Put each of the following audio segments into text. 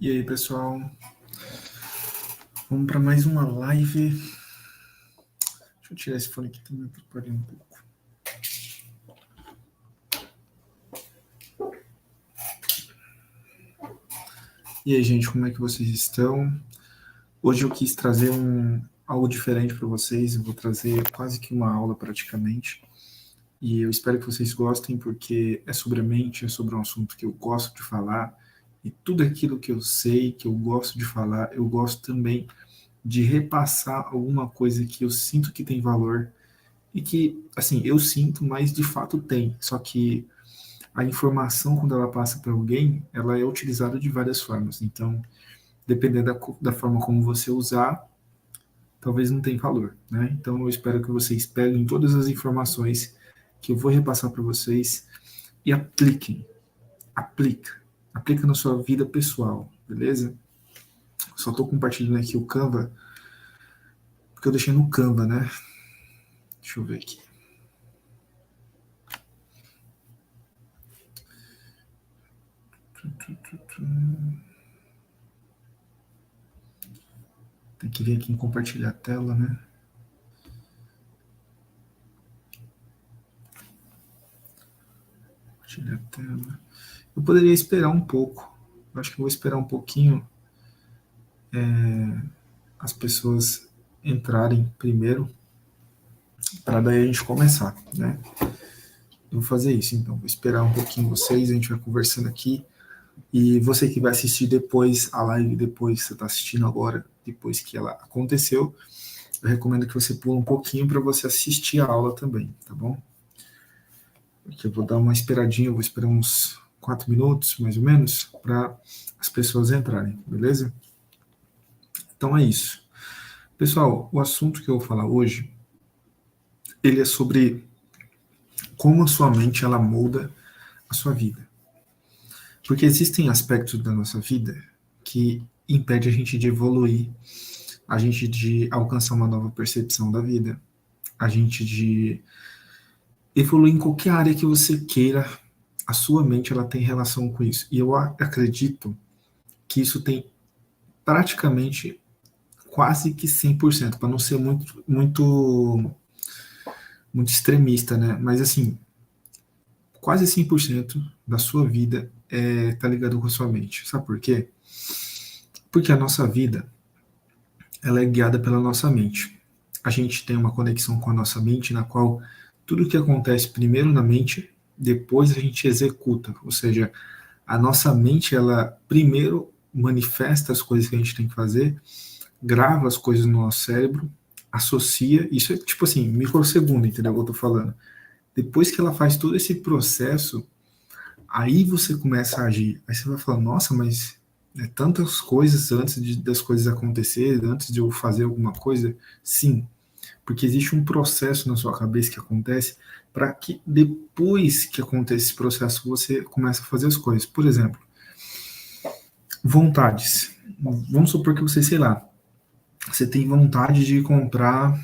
E aí, pessoal? Vamos para mais uma live. Deixa eu tirar esse fone aqui também, atrapalhei um pouco. E aí, gente, como é que vocês estão? Hoje eu quis trazer algo diferente para vocês. Eu vou trazer quase que uma aula praticamente. E eu espero que vocês gostem, porque é sobre a mente, é sobre um assunto que eu gosto de falar. E tudo aquilo que eu sei, que eu gosto de falar, eu gosto também de repassar alguma coisa que eu sinto que tem valor e que, assim, eu sinto, mas de fato tem. Só que a informação, quando ela passa para alguém, ela é utilizada de várias formas. Então, dependendo da forma como você usar, talvez não tenha valor, né? Então, eu espero que vocês peguem todas as informações que eu vou repassar para vocês e apliquem. Aplica na sua vida pessoal, beleza? Só estou compartilhando aqui o Canva, porque eu deixei no Canva, né? Deixa eu ver aqui. Tem que vir aqui em compartilhar a tela, né? Compartilhar a tela. Eu poderia esperar um pouco. Eu acho que eu vou esperar um pouquinho as pessoas entrarem primeiro, para daí a gente começar, né? Eu vou fazer isso, então. Vou esperar um pouquinho vocês, a gente vai conversando aqui. E você que vai assistir depois a live, depois você está assistindo agora, depois que ela aconteceu, eu recomendo que você pule um pouquinho para você assistir a aula também, tá bom? Porque eu vou dar uma esperadinha, eu vou esperar uns 4 minutos, mais ou menos, para as pessoas entrarem, beleza? Então é isso. Pessoal, o assunto que eu vou falar hoje, ele é sobre como a sua mente ela molda a sua vida. Porque existem aspectos da nossa vida que impedem a gente de evoluir, a gente de alcançar uma nova percepção da vida, a gente de evoluir em qualquer área que você queira, a sua mente ela tem relação com isso. E eu acredito que isso tem praticamente quase que 100%, para não ser muito extremista, né? Mas assim, quase 100% da sua vida tá ligado com a sua mente. Sabe por quê? Porque a nossa vida, ela é guiada pela nossa mente. A gente tem uma conexão com a nossa mente, na qual tudo que acontece primeiro na mente, depois a gente executa. Ou seja, a nossa mente, ela primeiro manifesta as coisas que a gente tem que fazer, grava as coisas no nosso cérebro, associa, isso é tipo assim, microsegundo, entendeu o que eu tô falando? Depois que ela faz todo esse processo, aí você começa a agir. Aí você vai falar, nossa, mas tantas coisas antes das coisas acontecerem, antes de eu fazer alguma coisa? Sim, porque existe um processo na sua cabeça que acontece para que depois que acontece esse processo você começa a fazer as coisas. Por exemplo, vontades. Vamos supor que você, sei lá, você tem vontade de comprar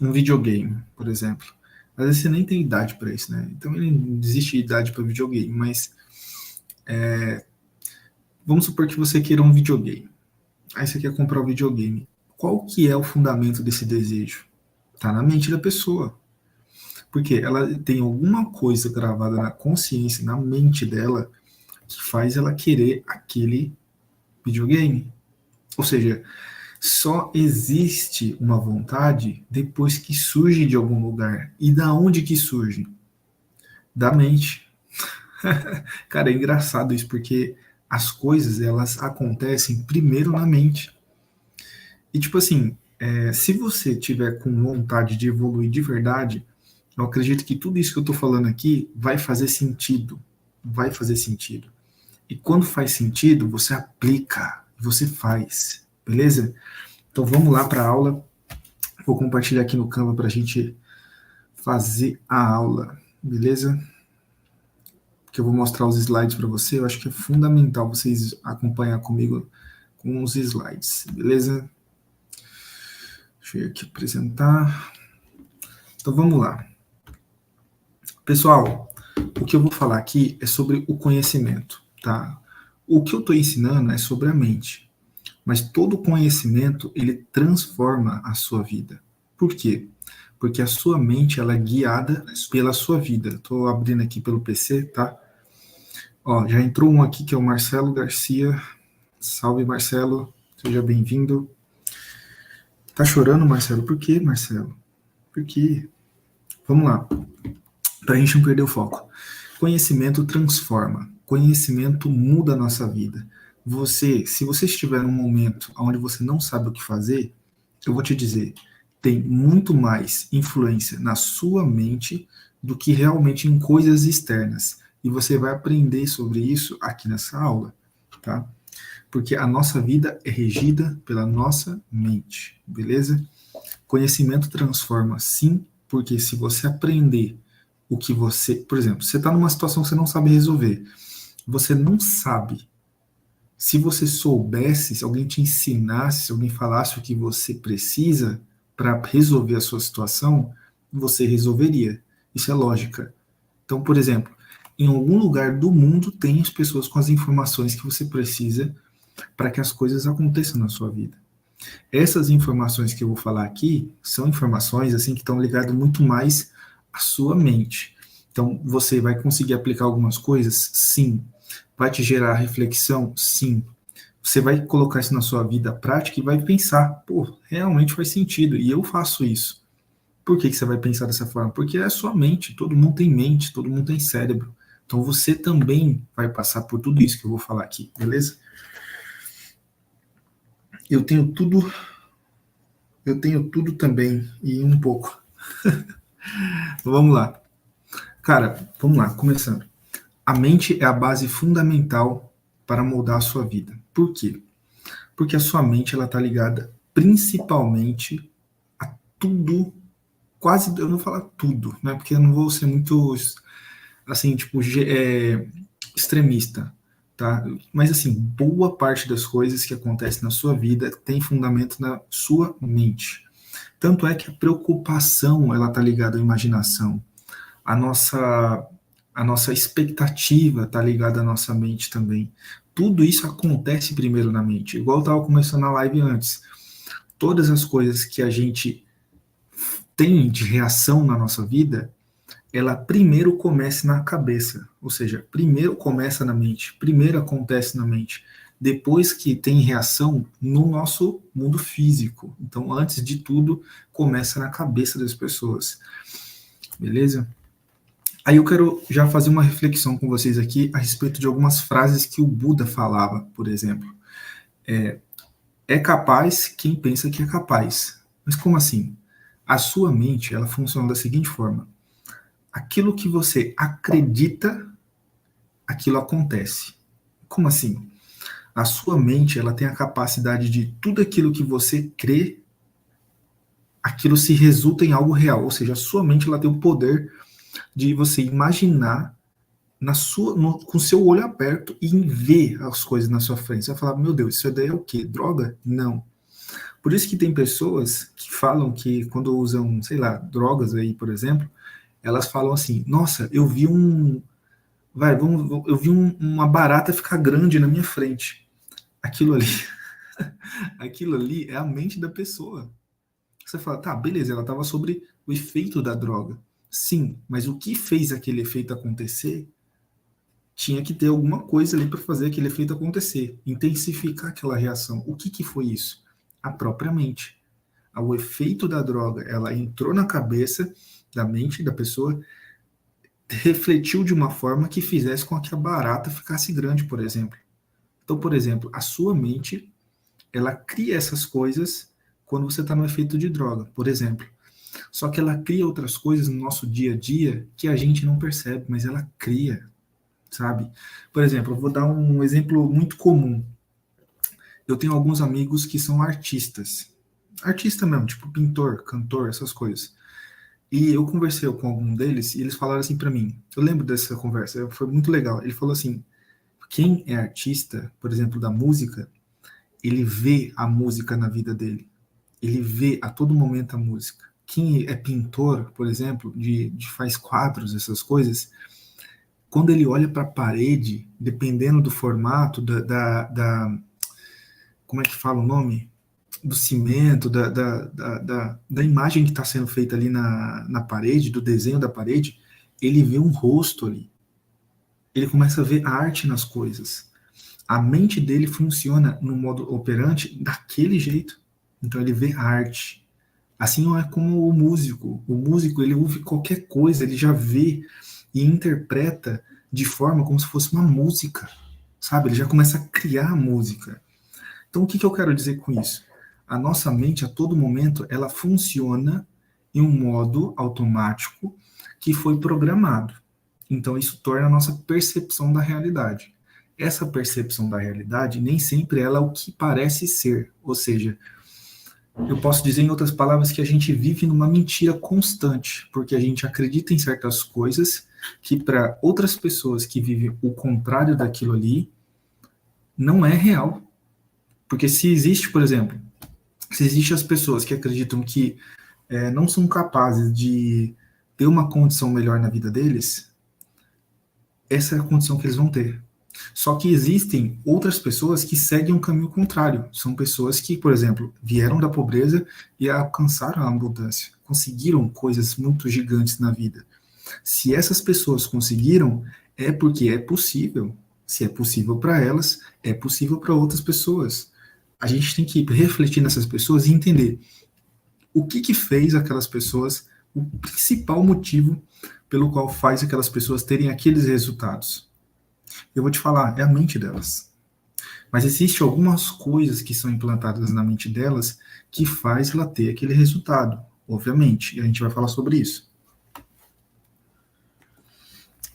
um videogame, por exemplo. Às vezes você nem tem idade para isso, né? Então não existe idade para videogame, mas vamos supor que você queira um videogame. Aí você quer comprar o videogame. Qual que é o fundamento desse desejo? Tá na mente da pessoa. Porque ela tem alguma coisa gravada na consciência, na mente dela, que faz ela querer aquele videogame. Ou seja, só existe uma vontade depois que surge de algum lugar. E da onde que surge? Da mente. Cara, é engraçado isso, porque as coisas, elas acontecem primeiro na mente. E tipo assim, se você tiver com vontade de evoluir de verdade, eu acredito que tudo isso que eu estou falando aqui vai fazer sentido. Vai fazer sentido. E quando faz sentido, você aplica, você faz. Beleza? Então vamos lá para a aula. Vou compartilhar aqui no Canva para a gente fazer a aula. Beleza? Que eu vou mostrar os slides para você. Eu acho que é fundamental vocês acompanhar comigo com os slides. Beleza? Deixa eu aqui apresentar. Então vamos lá. Pessoal, o que eu vou falar aqui é sobre o conhecimento, tá? O que eu estou ensinando é sobre a mente, mas todo conhecimento, ele transforma a sua vida. Por quê? Porque a sua mente, ela é guiada pela sua vida. Estou abrindo aqui pelo PC, tá? Ó, já entrou um aqui que é o Marcelo Garcia. Salve, Marcelo. Seja bem-vindo. Tá chorando, Marcelo? Por quê, Marcelo? Por quê? Vamos lá. Para a gente não perder o foco. Conhecimento transforma. Conhecimento muda a nossa vida. Se você estiver num momento onde você não sabe o que fazer, eu vou te dizer, tem muito mais influência na sua mente do que realmente em coisas externas. E você vai aprender sobre isso aqui nessa aula, tá? Porque a nossa vida é regida pela nossa mente, beleza? Conhecimento transforma, sim, porque se você aprender o que você, por exemplo, você está numa situação que você não sabe resolver, você não sabe. Se você soubesse, se alguém te ensinasse, se alguém falasse o que você precisa para resolver a sua situação, você resolveria. Isso é lógica. Então, por exemplo, em algum lugar do mundo tem as pessoas com as informações que você precisa para que as coisas aconteçam na sua vida. Essas informações que eu vou falar aqui são informações assim que estão ligadas muito mais à sua mente. Então, você vai conseguir aplicar algumas coisas? Sim. Vai te gerar reflexão? Sim. Você vai colocar isso na sua vida prática e vai pensar, pô, realmente faz sentido, e eu faço isso. Por que você vai pensar dessa forma? Porque é a sua mente, todo mundo tem mente, todo mundo tem cérebro. Então você também vai passar por tudo isso que eu vou falar aqui, beleza? Eu tenho tudo, eu tenho tudo também, e um pouco. Vamos lá. Cara, vamos lá, começando. A mente é a base fundamental para moldar a sua vida. Por quê? Porque a sua mente ela está ligada principalmente a tudo, quase, eu não vou falar tudo, né? Porque eu não vou ser muito, assim, tipo, extremista, tá? Mas, assim, boa parte das coisas que acontecem na sua vida tem fundamento na sua mente. Tanto é que a preocupação, ela está ligada à imaginação. A nossa, a nossa expectativa está ligada à nossa mente também. Tudo isso acontece primeiro na mente. Igual eu estava começando a live antes. Todas as coisas que a gente tem de reação na nossa vida, ela primeiro começa na cabeça. Ou seja, primeiro começa na mente, primeiro acontece na mente. Depois que tem reação no nosso mundo físico. Então, antes de tudo, começa na cabeça das pessoas. Beleza? Aí eu quero já fazer uma reflexão com vocês aqui a respeito de algumas frases que o Buda falava, por exemplo. É capaz quem pensa que é capaz. Mas como assim? A sua mente, ela funciona da seguinte forma. Aquilo que você acredita, aquilo acontece. Como assim? A sua mente, ela tem a capacidade de tudo aquilo que você crê, aquilo se resulta em algo real. Ou seja, a sua mente, ela tem o poder de você imaginar com seu olho aberto e ver as coisas na sua frente. Você vai falar, meu Deus, isso daí é o quê? Droga? Não. Por isso que tem pessoas que falam que quando usam, sei lá, drogas aí, por exemplo, elas falam assim, nossa, eu vi uma barata ficar grande na minha frente. Aquilo ali, aquilo ali é a mente da pessoa. Você fala, tá, beleza, ela estava sobre o efeito da droga. Sim, mas o que fez aquele efeito acontecer tinha que ter alguma coisa ali para fazer aquele efeito acontecer, intensificar aquela reação. O que foi isso? A própria mente. O efeito da droga, ela entrou na cabeça da mente da pessoa, refletiu de uma forma que fizesse com que a barata ficasse grande, por exemplo. Então, por exemplo, a sua mente, ela cria essas coisas quando você está no efeito de droga, por exemplo. Só que ela cria outras coisas no nosso dia a dia que a gente não percebe, mas ela cria, sabe? Por exemplo, eu vou dar um exemplo muito comum. Eu tenho alguns amigos que são artistas. Artista mesmo, tipo pintor, cantor, essas coisas. E eu conversei com algum deles e eles falaram assim para mim. Eu lembro dessa conversa, foi muito legal. Ele falou assim: quem é artista, por exemplo, da música, ele vê a música na vida dele. Ele vê a todo momento a música. Quem é pintor, por exemplo, de faz quadros, essas coisas, Quando ele olha para a parede, dependendo do formato, como é que fala o nome? Do cimento, da imagem que está sendo feita ali na parede, do desenho da parede, ele vê um rosto ali. Ele começa a ver arte nas coisas. A mente dele funciona no modo operante daquele jeito. Então ele vê arte. Assim não é como o músico. O músico, ele ouve qualquer coisa, ele já vê e interpreta de forma como se fosse uma música, sabe? Ele já começa a criar a música. Então o que eu quero dizer com isso? A nossa mente, a todo momento, ela funciona em um modo automático que foi programado. Então isso torna a nossa percepção da realidade. Essa percepção da realidade nem sempre ela é o que parece ser. Ou seja, eu posso dizer em outras palavras que a gente vive numa mentira constante, porque a gente acredita em certas coisas que para outras pessoas que vivem o contrário daquilo ali, não é real. Porque se existe, por exemplo, se existem as pessoas que acreditam que não são capazes de ter uma condição melhor na vida deles, essa é a condição que eles vão ter. Só que existem outras pessoas que seguem um caminho contrário. São pessoas que, por exemplo, vieram da pobreza e alcançaram a abundância. Conseguiram coisas muito gigantes na vida. Se essas pessoas conseguiram, é porque é possível. Se é possível para elas, é possível para outras pessoas. A gente tem que refletir nessas pessoas e entender o que fez aquelas pessoas, o principal motivo pelo qual faz aquelas pessoas terem aqueles resultados. Eu vou te falar, é a mente delas. Mas existem algumas coisas que são implantadas na mente delas que faz ela ter aquele resultado, obviamente, e a gente vai falar sobre isso.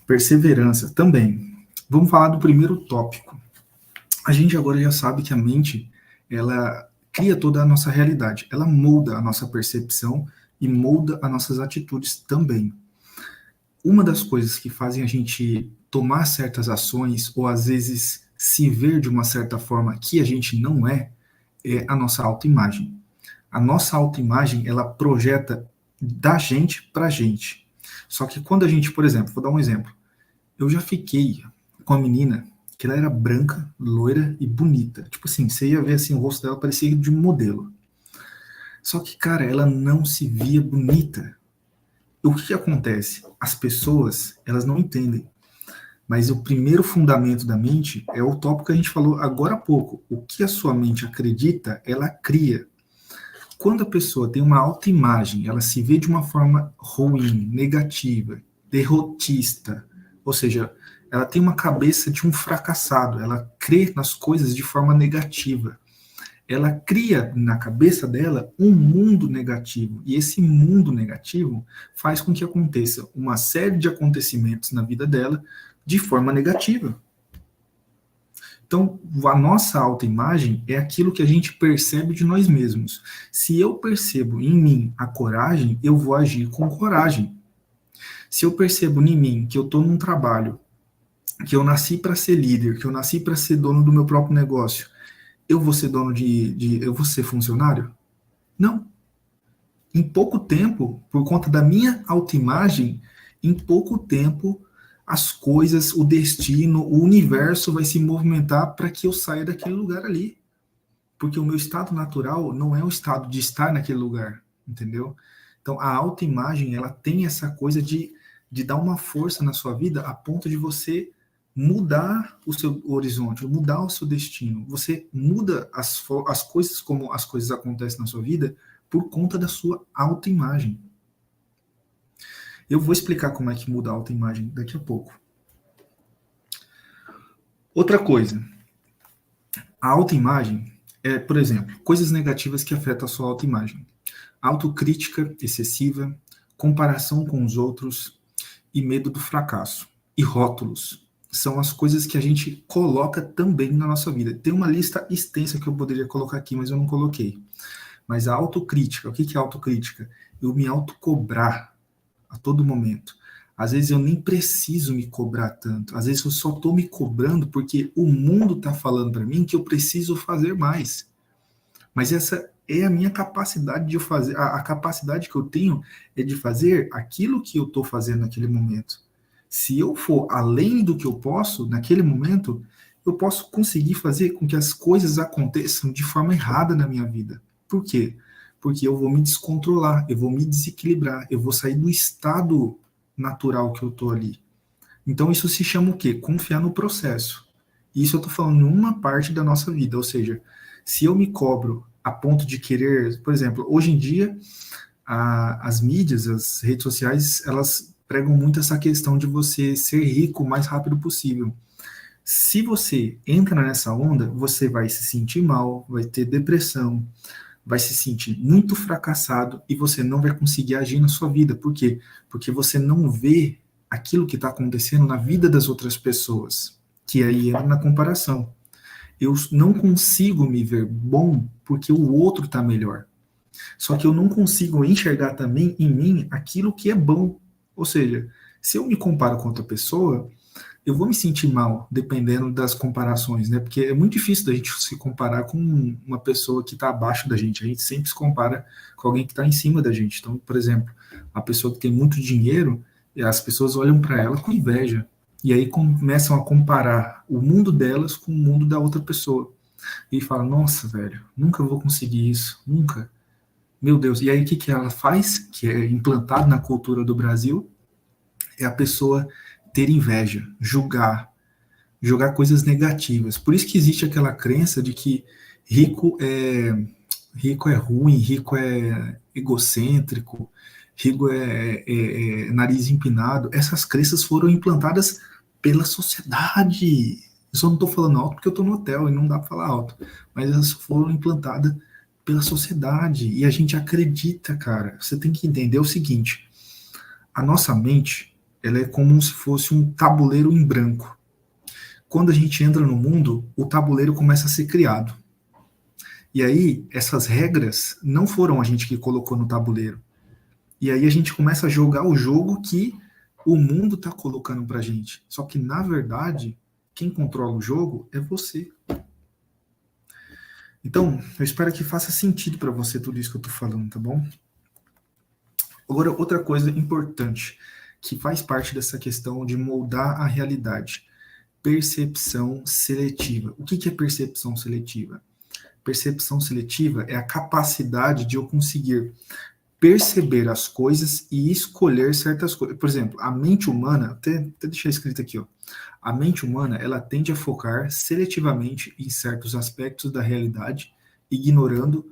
Perseverança também. Vamos falar do primeiro tópico. A gente agora já sabe que a mente, ela cria toda a nossa realidade, ela molda a nossa percepção e molda as nossas atitudes também. Uma das coisas que fazem a gente tomar certas ações, ou às vezes se ver de uma certa forma que a gente não é a nossa autoimagem. A nossa autoimagem, ela projeta da gente pra gente. Só que quando a gente, por exemplo, vou dar um exemplo. Eu já fiquei com a menina que ela era branca, loira e bonita. Tipo assim, você ia ver assim, o rosto dela parecia de um modelo. Só que, cara, ela não se via bonita. O que acontece? As pessoas, elas não entendem. Mas o primeiro fundamento da mente é o tópico que a gente falou agora há pouco. O que a sua mente acredita, ela cria. Quando a pessoa tem uma autoimagem, ela se vê de uma forma ruim, negativa, derrotista, ou seja, ela tem uma cabeça de um fracassado, ela crê nas coisas de forma negativa. Ela cria na cabeça dela um mundo negativo. E esse mundo negativo faz com que aconteça uma série de acontecimentos na vida dela de forma negativa. Então, a nossa autoimagem é aquilo que a gente percebe de nós mesmos. Se eu percebo em mim a coragem, eu vou agir com coragem. Se eu percebo em mim que eu estou num trabalho, que eu nasci para ser líder, que eu nasci para ser dono do meu próprio negócio, eu vou ser dono eu vou ser funcionário? Não. Em pouco tempo, por conta da minha autoimagem, em pouco tempo, as coisas, o destino, o universo vai se movimentar para que eu saia daquele lugar ali. Porque o meu estado natural não é o estado de estar naquele lugar, entendeu? Então, a autoimagem, ela tem essa coisa de dar uma força na sua vida a ponto de você mudar o seu horizonte, mudar o seu destino. Você muda as coisas como as coisas acontecem na sua vida por conta da sua autoimagem. Eu vou explicar como é que muda a autoimagem daqui a pouco. Outra coisa, a autoimagem é, por exemplo, coisas negativas que afetam a sua autoimagem. Autocrítica excessiva, comparação com os outros e medo do fracasso. E rótulos são as coisas que a gente coloca também na nossa vida. Tem uma lista extensa que eu poderia colocar aqui, mas eu não coloquei. Mas a autocrítica, o que é autocrítica? Eu me autocobrar a todo momento. Às vezes eu nem preciso me cobrar tanto. Às vezes eu só estou me cobrando porque o mundo está falando para mim que eu preciso fazer mais. Mas essa é a minha capacidade de fazer. A capacidade que eu tenho é de fazer aquilo que eu estou fazendo naquele momento. Se eu for além do que eu posso, naquele momento, eu posso conseguir fazer com que as coisas aconteçam de forma errada na minha vida. Por quê? Porque eu vou me descontrolar, eu vou me desequilibrar, eu vou sair do estado natural que eu tô ali. Então isso se chama o quê? Confiar no processo. Isso eu tô falando em uma parte da nossa vida, ou seja, se eu me cobro a ponto de querer, por exemplo, hoje em dia as mídias, as redes sociais, elas pregam muito essa questão de você ser rico o mais rápido possível. Se você entra nessa onda, você vai se sentir mal, vai ter depressão, vai se sentir muito fracassado e você não vai conseguir agir na sua vida. Por quê? Porque você não vê aquilo que está acontecendo na vida das outras pessoas, que aí entra na comparação. Eu não consigo me ver bom porque o outro está melhor. Só que eu não consigo enxergar também em mim aquilo que é bom. Ou seja, se eu me comparo com outra pessoa, eu vou me sentir mal, dependendo das comparações, né? Porque é muito difícil da gente se comparar com uma pessoa que está abaixo da gente. A gente sempre se compara com alguém que está em cima da gente. Então, por exemplo, a pessoa que tem muito dinheiro, as pessoas olham para ela com inveja. E aí começam a comparar o mundo delas com o mundo da outra pessoa. E falam, nossa, velho, nunca vou conseguir isso, nunca. Meu Deus. E aí o que, que ela faz, que é implantado na cultura do Brasil, é a pessoa ter inveja, julgar, jogar coisas negativas. Por isso que existe aquela crença de que rico é ruim, rico é egocêntrico, rico é nariz empinado. Essas crenças foram implantadas pela sociedade. Eu só não estou falando alto porque eu estou no hotel e não dá para falar alto. Mas elas foram implantadas pela sociedade. E a gente acredita, cara. Você tem que entender o seguinte: a nossa mente, ela é como se fosse um tabuleiro em branco. Quando a gente entra no mundo, o tabuleiro começa a ser criado. E aí, essas regras não foram a gente que colocou no tabuleiro. E aí a gente começa a jogar o jogo que o mundo está colocando pra gente. Só que, na verdade, quem controla o jogo é você. Então, eu espero que faça sentido para você tudo isso que eu tô falando, tá bom? Agora, outra coisa importante, que faz parte dessa questão de moldar a realidade. Percepção seletiva. O que é percepção seletiva? Percepção seletiva é a capacidade de eu conseguir perceber as coisas e escolher certas coisas. Por exemplo, a mente humana, até deixar escrito aqui, ó. A mente humana, ela tende a focar seletivamente em certos aspectos da realidade, ignorando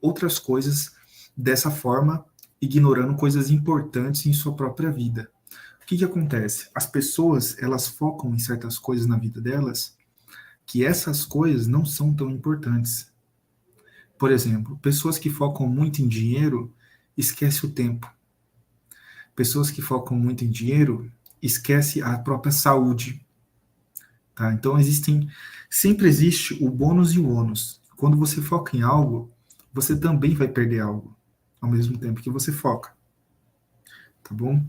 outras coisas, dessa forma, ignorando coisas importantes em sua própria vida. O que acontece? As pessoas, elas focam em certas coisas na vida delas, que essas coisas não são tão importantes. Por exemplo, pessoas que focam muito em dinheiro, esquecem o tempo. Pessoas que focam muito em dinheiro, esquecem a própria saúde. Tá? Então, sempre existe o bônus e o ônus. Quando você foca em algo, você também vai perder algo, ao mesmo tempo que você foca. Tá bom?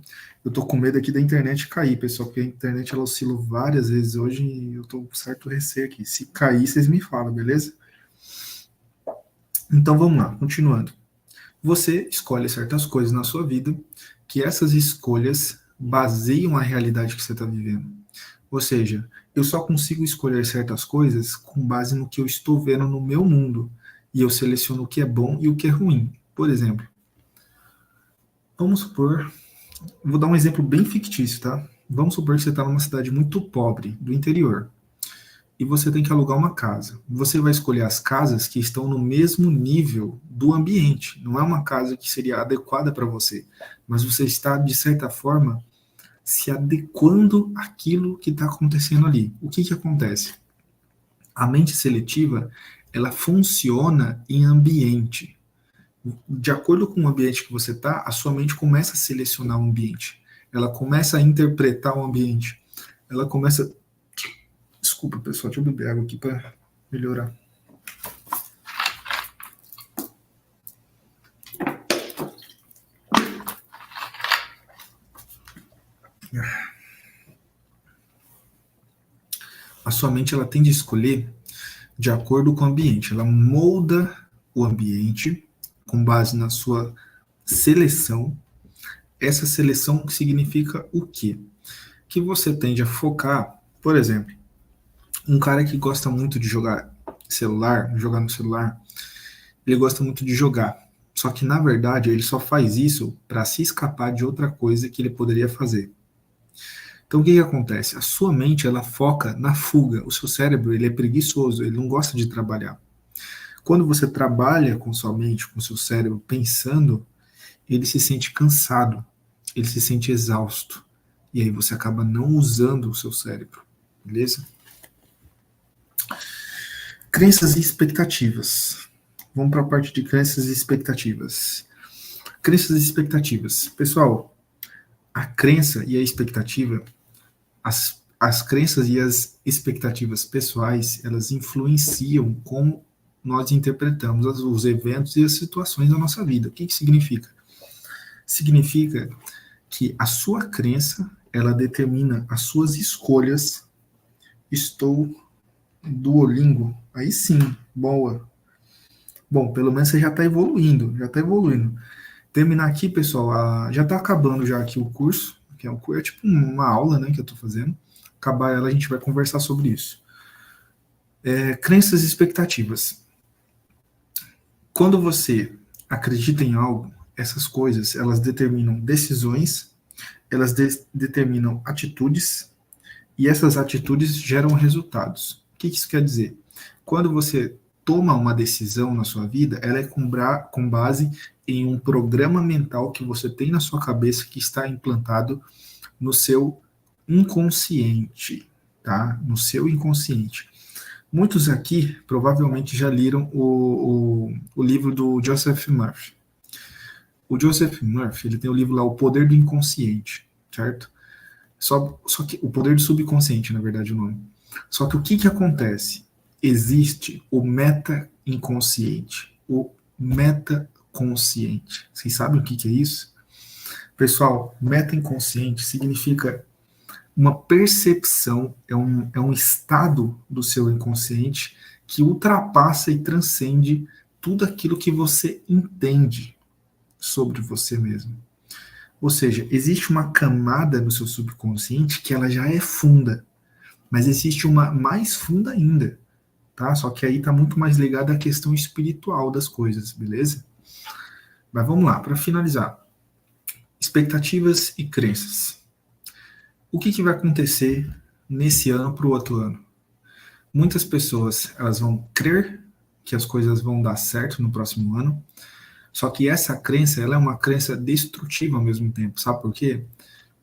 Eu tô com medo aqui da internet cair, pessoal, porque a internet ela oscila várias vezes hoje e eu tô com certo receio aqui. Se cair, vocês me falam, beleza? Então vamos lá, continuando. Você escolhe certas coisas na sua vida, que essas escolhas baseiam a realidade que você está vivendo. Ou seja, eu só consigo escolher certas coisas com base no que eu estou vendo no meu mundo. E eu seleciono o que é bom e o que é ruim. Por exemplo, vamos supor, vou dar um exemplo bem fictício, tá? Vamos supor que você está numa cidade muito pobre, do interior, e você tem que alugar uma casa. Você vai escolher as casas que estão no mesmo nível do ambiente. Não é uma casa que seria adequada para você, mas você está, de certa forma, se adequando àquilo que está acontecendo ali. O que acontece? A mente seletiva, ela funciona em ambiente. De acordo com o ambiente que você está, a sua mente começa a selecionar o ambiente. Ela começa a interpretar o ambiente. Ela começa. Desculpa, pessoal, deixa eu beber água aqui para melhorar. A sua mente ela tende a escolher de acordo com o ambiente. Ela molda o ambiente com base na sua seleção. Essa seleção significa o quê? que você tende a focar, por exemplo, um cara que gosta muito de jogar no celular, ele gosta muito de jogar. Só que, na verdade, ele só faz isso para se escapar de outra coisa que ele poderia fazer. Então, o que acontece? A sua mente, ela foca na fuga. O seu cérebro, ele é preguiçoso, ele não gosta de trabalhar. Quando você trabalha com sua mente, com seu cérebro, pensando, ele se sente cansado, ele se sente exausto. E aí você acaba não usando o seu cérebro. Beleza? Crenças e expectativas. Vamos para a parte de crenças e expectativas. Crenças e expectativas. Pessoal, a crença e a expectativa, as crenças e as expectativas pessoais, elas influenciam como nós interpretamos os eventos e as situações da nossa vida. O que significa? Significa que a sua crença, ela determina as suas escolhas. Estou Duolingo. Aí sim, boa. Bom, pelo menos você já está evoluindo, Terminar aqui, pessoal, já está acabando já aqui o curso, que é tipo uma aula, né, que eu estou fazendo. Acabar ela, a gente vai conversar sobre isso. Crenças e expectativas. Quando você acredita em algo, essas coisas, elas determinam decisões, elas determinam atitudes, e essas atitudes geram resultados. O que isso quer dizer? Quando você toma uma decisão na sua vida, ela é com base em um programa mental que você tem na sua cabeça que está implantado no seu inconsciente, tá? No seu inconsciente. Muitos aqui provavelmente já leram o livro do Joseph Murphy. O Joseph Murphy, ele tem o livro lá, O Poder do Inconsciente, certo? Só que o poder do subconsciente, na verdade, o nome. Só que o que acontece? Existe o meta-inconsciente. O metaconsciente. Vocês sabem o que é isso? Pessoal, meta-inconsciente significa uma percepção, é um estado do seu inconsciente que ultrapassa e transcende tudo aquilo que você entende sobre você mesmo. Ou seja, existe uma camada no seu subconsciente que ela já é funda, mas existe uma mais funda ainda, tá? Só que aí está muito mais ligada à questão espiritual das coisas, beleza? Mas vamos lá, para finalizar. Expectativas e crenças. O que vai acontecer nesse ano para o outro ano? Muitas pessoas, elas vão crer que as coisas vão dar certo no próximo ano, só que essa crença, ela é uma crença destrutiva ao mesmo tempo, sabe por quê?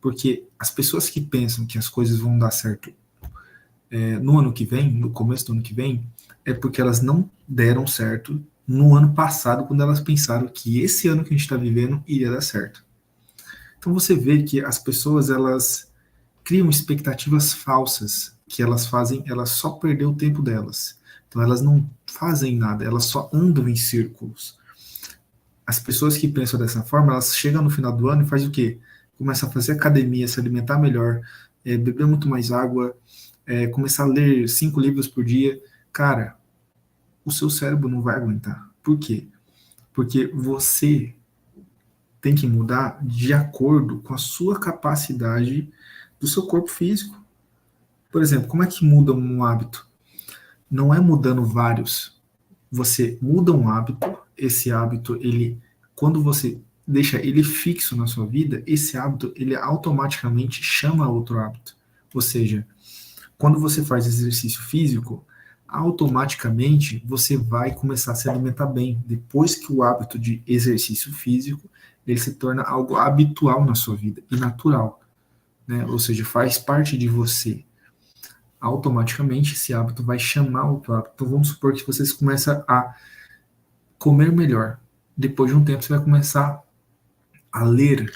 Porque as pessoas que pensam que as coisas vão dar certo no ano que vem, no começo do ano que vem, é porque elas não deram certo no ano passado, quando elas pensaram que esse ano que a gente está vivendo iria dar certo. Então você vê que as pessoas, elas criam expectativas falsas, que elas fazem elas só perder o tempo delas. Então elas não fazem nada, elas só andam em círculos. As pessoas que pensam dessa forma, elas chegam no final do ano e fazem o quê? Começam a fazer academia, se alimentar melhor, beber muito mais água, começar a ler 5 livros por dia. Cara, o seu cérebro não vai aguentar. Por quê? Porque você tem que mudar de acordo com a sua capacidade do seu corpo físico. Por exemplo, como é que muda um hábito? Não é mudando vários. Você muda um hábito, esse hábito, quando você deixa ele fixo na sua vida, esse hábito, ele automaticamente chama outro hábito. Ou seja, quando você faz exercício físico, automaticamente você vai começar a se alimentar bem. Depois que o hábito de exercício físico, ele se torna algo habitual na sua vida e natural, né? Ou seja, faz parte de você. Automaticamente esse hábito vai chamar outro hábito. Então vamos supor que você começa a comer melhor. Depois de um tempo você vai começar a ler,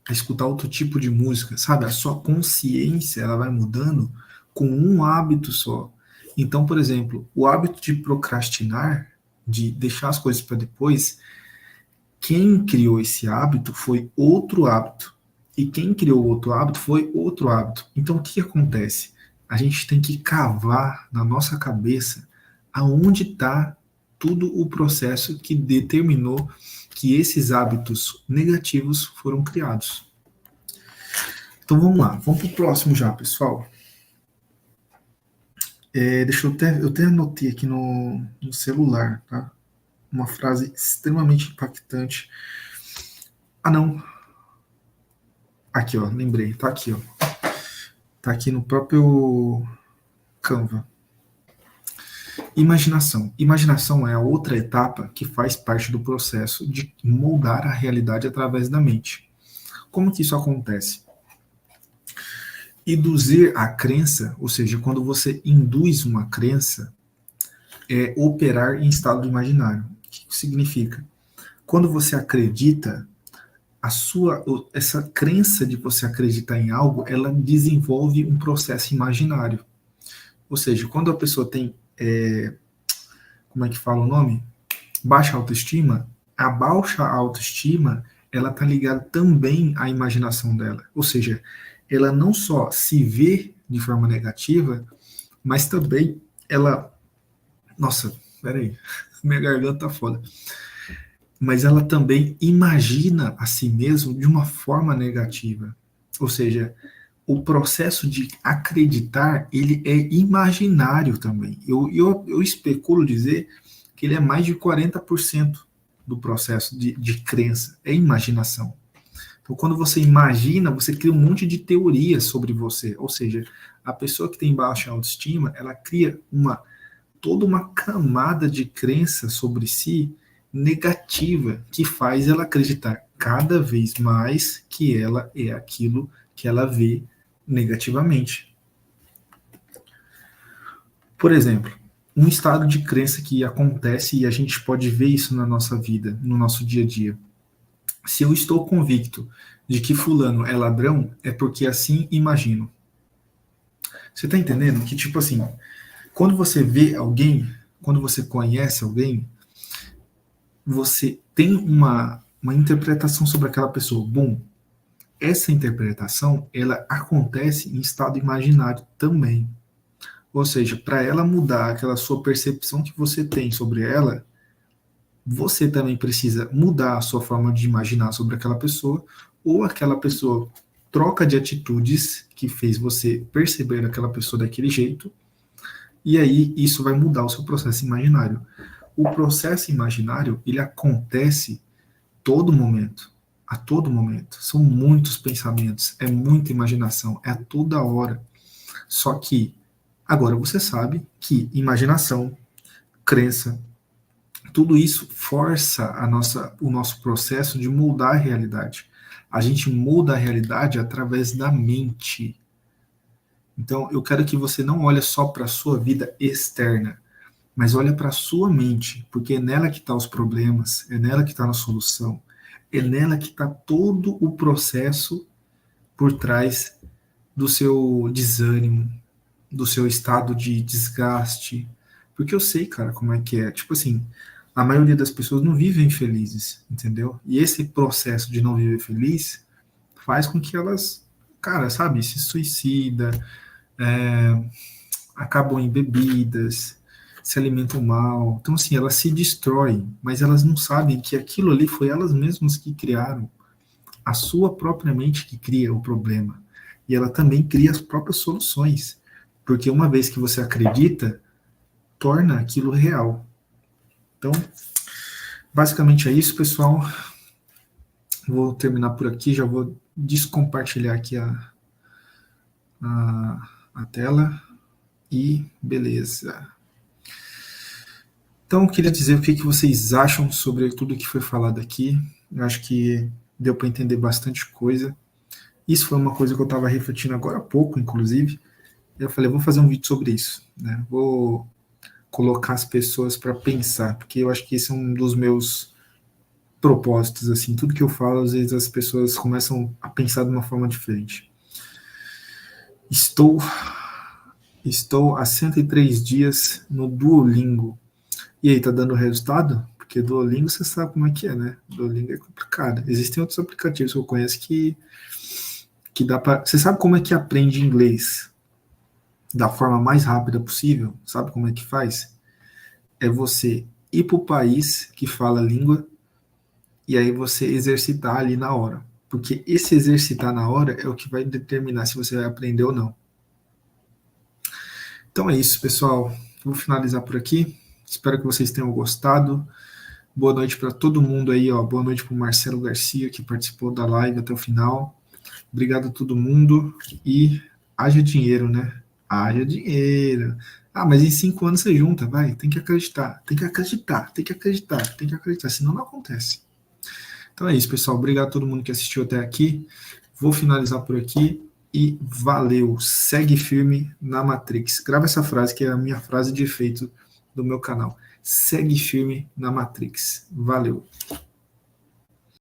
a escutar outro tipo de música, sabe? A sua consciência, ela vai mudando com um hábito só. Então, por exemplo, o hábito de procrastinar, de deixar as coisas para depois, quem criou esse hábito foi outro hábito. E quem criou outro hábito foi outro hábito. Então, o que acontece? A gente tem que cavar na nossa cabeça aonde está todo o processo que determinou que esses hábitos negativos foram criados. Então vamos lá, vamos pro próximo já, pessoal. Eu até anotei aqui no celular, tá? Uma frase extremamente impactante. Ah, não. Aqui, ó, lembrei. Tá aqui, ó. Tá aqui no próprio Canva. Imaginação. Imaginação é a outra etapa que faz parte do processo de moldar a realidade através da mente. Como que isso acontece? Induzir a crença, ou seja, quando você induz uma crença, é operar em estado imaginário. O que isso significa? Quando você acredita, essa crença de você acreditar em algo, ela desenvolve um processo imaginário. Ou seja, quando a pessoa tem, como é que fala o nome? Baixa autoestima, a baixa autoestima, ela está ligada também à imaginação dela. Ou seja, ela não só se vê de forma negativa, mas também ela... Nossa, peraí, minha garganta tá foda. Mas ela também imagina a si mesma de uma forma negativa. Ou seja, o processo de acreditar, ele é imaginário também. Eu especulo dizer que ele é mais de 40% do processo de crença, é imaginação. Então, quando você imagina, você cria um monte de teorias sobre você. Ou seja, a pessoa que tem baixa autoestima, ela cria toda uma camada de crença sobre si negativa que faz ela acreditar cada vez mais que ela é aquilo que ela vê negativamente. Por exemplo, um estado de crença que acontece e a gente pode ver isso na nossa vida, no nosso dia a dia. Se eu estou convicto de que fulano é ladrão, é porque assim imagino. Você está entendendo? Que tipo assim, quando você vê alguém, quando você conhece alguém, você tem uma interpretação sobre aquela pessoa. Bom, essa interpretação, ela acontece em estado imaginário também. Ou seja, para ela mudar aquela sua percepção que você tem sobre ela, você também precisa mudar a sua forma de imaginar sobre aquela pessoa, ou aquela pessoa troca de atitudes que fez você perceber aquela pessoa daquele jeito, e aí isso vai mudar o seu processo imaginário. O processo imaginário, ele acontece todo momento, a todo momento. São muitos pensamentos, é muita imaginação, é a toda hora. Só que agora você sabe que imaginação, crença, tudo isso força o nosso processo de mudar a realidade. A gente muda a realidade através da mente. Então, eu quero que você não olhe só para a sua vida externa, mas olha para a sua mente, porque é nela que estão os problemas, é nela que está a solução, é nela que está todo o processo por trás do seu desânimo, do seu estado de desgaste. Porque eu sei, cara, como é que é. Tipo assim, a maioria das pessoas não vivem felizes, entendeu? E esse processo de não viver feliz faz com que elas, cara, sabe, se suicida, acabam em bebidas, se alimentam mal. Então, assim, elas se destroem, mas elas não sabem que aquilo ali foi elas mesmas que criaram. A sua própria mente que cria o problema. E ela também cria as próprias soluções. Porque uma vez que você acredita, torna aquilo real. Então, basicamente é isso, pessoal. Vou terminar por aqui, já vou descompartilhar aqui a tela. E beleza. Então, eu queria dizer o que vocês acham sobre tudo que foi falado aqui. Eu acho que deu para entender bastante coisa. Isso foi uma coisa que eu estava refletindo agora há pouco, inclusive. Eu falei, vou fazer um vídeo sobre isso. Né? Vou colocar as pessoas para pensar, porque eu acho que esse é um dos meus propósitos. Assim, tudo que eu falo, às vezes as pessoas começam a pensar de uma forma diferente. Estou há 103 dias no Duolingo. E aí, tá dando resultado? Porque Duolingo você sabe como é que é, né? Duolingo é complicado. Existem outros aplicativos que eu conheço que dá para... Você sabe como é que aprende inglês da forma mais rápida possível? Sabe como é que faz? É você ir para o país que fala a língua e aí você exercitar ali na hora. Porque esse exercitar na hora é o que vai determinar se você vai aprender ou não. Então é isso, pessoal. Vou finalizar por aqui. Espero que vocês tenham gostado. Boa noite para todo mundo aí, ó. Boa noite para o Marcelo Garcia, que participou da live até o final. Obrigado a todo mundo. E haja dinheiro, né? Haja dinheiro. Ah, mas em 5 anos você junta, vai. Tem que acreditar, tem que acreditar, tem que acreditar, tem que acreditar, senão não acontece. Então é isso, pessoal. Obrigado a todo mundo que assistiu até aqui. Vou finalizar por aqui e valeu. Segue firme na Matrix. Grava essa frase que é a minha frase de efeito do meu canal. Segue firme na Matrix. Valeu.